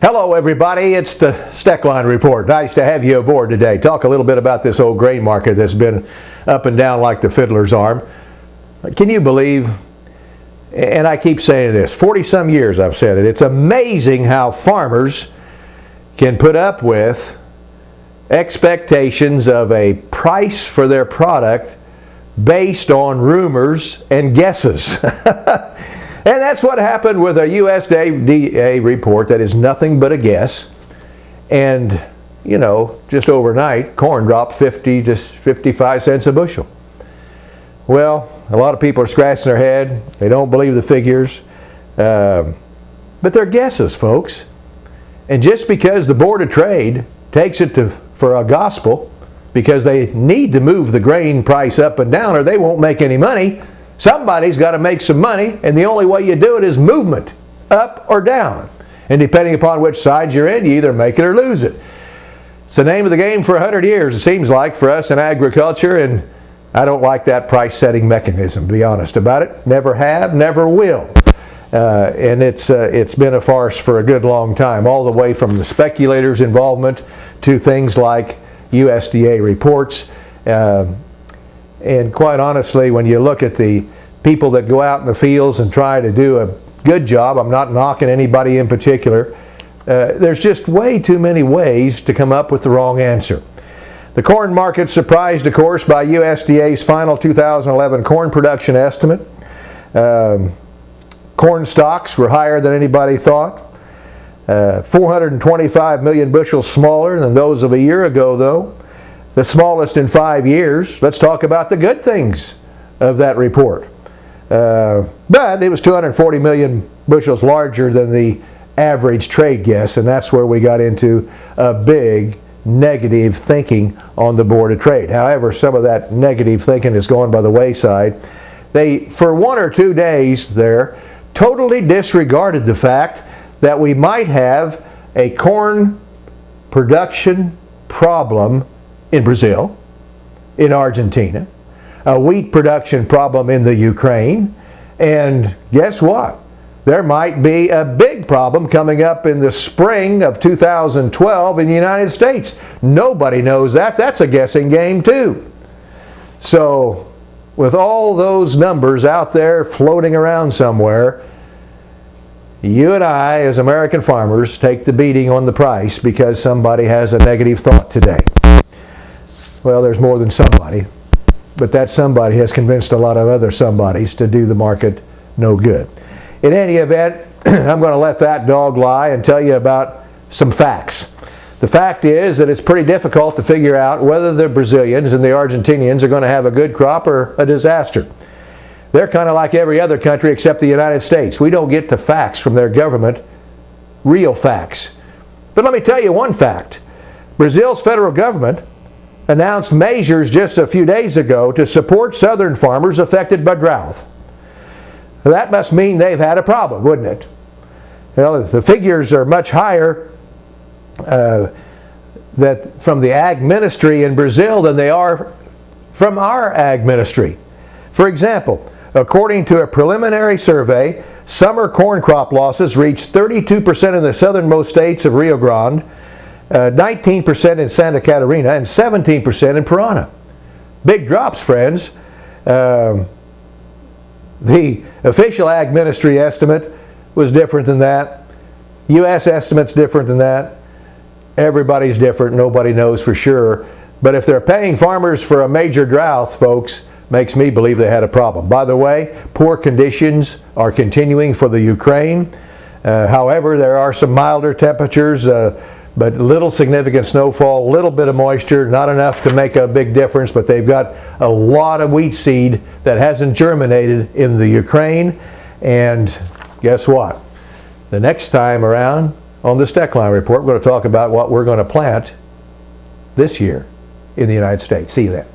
Hello everybody, it's the Steckline Report. Nice to have you aboard today. Talk a little bit about this old grain market that's been up and down like the fiddler's arm. Can you believe, and I keep saying this, 40-some years I've said it, it's amazing how farmers can put up with expectations of a price for their product based on rumors and guesses. And that's what happened with a USDA report that is nothing but a guess. And, you know, just overnight, corn dropped 50 to 55 cents a bushel. Well, a lot of people are scratching their head. They don't believe the figures. But they're guesses, folks. And just because the Board of Trade takes it for a gospel, because they need to move the grain price up and down or they won't make any money, somebody's got to make some money, and the only way you do it is movement, up or down. And depending upon which side you're in, you either make it or lose it. It's the name of the game for 100 years, it seems like, for us in agriculture, and I don't like that price-setting mechanism, to be honest about it. Never have, never will. And it's been a farce for a good long time, all the way from the speculators' involvement to things like USDA reports. And quite honestly, when you look at the people that go out in the fields and try to do a good job, I'm not knocking anybody in particular, there's just way too many ways to come up with the wrong answer. The corn market surprised, of course, by USDA's final 2011 corn production estimate. Corn stocks were higher than anybody thought. 425 million bushels smaller than those of a year ago, though. The smallest in 5 years. Let's talk about the good things of that report. But it was 240 million bushels larger than the average trade guess, and that's where we got into a big negative thinking on the Board of Trade. However, some of that negative thinking is going by the wayside. They, for 1 or 2 days there, totally disregarded the fact that we might have a corn production problem in Brazil, in Argentina, a wheat production problem in the Ukraine, and guess what? There might be a big problem coming up in the spring of 2012 in the United States. Nobody knows that. That's a guessing game too. So, with all those numbers out there floating around somewhere, you and I, as American farmers, take the beating on the price because somebody has a negative thought today. Well, there's more than somebody, but that somebody has convinced a lot of other somebodies to do the market no good. In any event, I'm going to let that dog lie and tell you about some facts. The fact is that it's pretty difficult to figure out whether the Brazilians and the Argentinians are going to have a good crop or a disaster. They're kind of like every other country except the United States. We don't get the facts from their government, real facts. But let me tell you one fact. Brazil's federal government announced measures just a few days ago to support southern farmers affected by drought. That must mean they've had a problem, wouldn't it? Well, the figures are much higher that from the ag ministry in Brazil than they are from our ag ministry. For example, according to a preliminary survey, summer corn crop losses reached 32% in the southernmost states of Rio Grande, 19% in Santa Catarina, and 17% in Paraná. Big drops, friends. The official ag ministry estimate was different than that. U.S. estimate's different than that. Everybody's different. Nobody knows for sure. But if they're paying farmers for a major drought, folks, makes me believe they had a problem. By the way, poor conditions are continuing for the Ukraine. However, there are some milder temperatures, but little significant snowfall, little bit of moisture, not enough to make a big difference, but they've got a lot of wheat seed that hasn't germinated in the Ukraine. And guess what? The next time around on the Steckline Report, we're going to talk about what we're going to plant this year in the United States. See you then.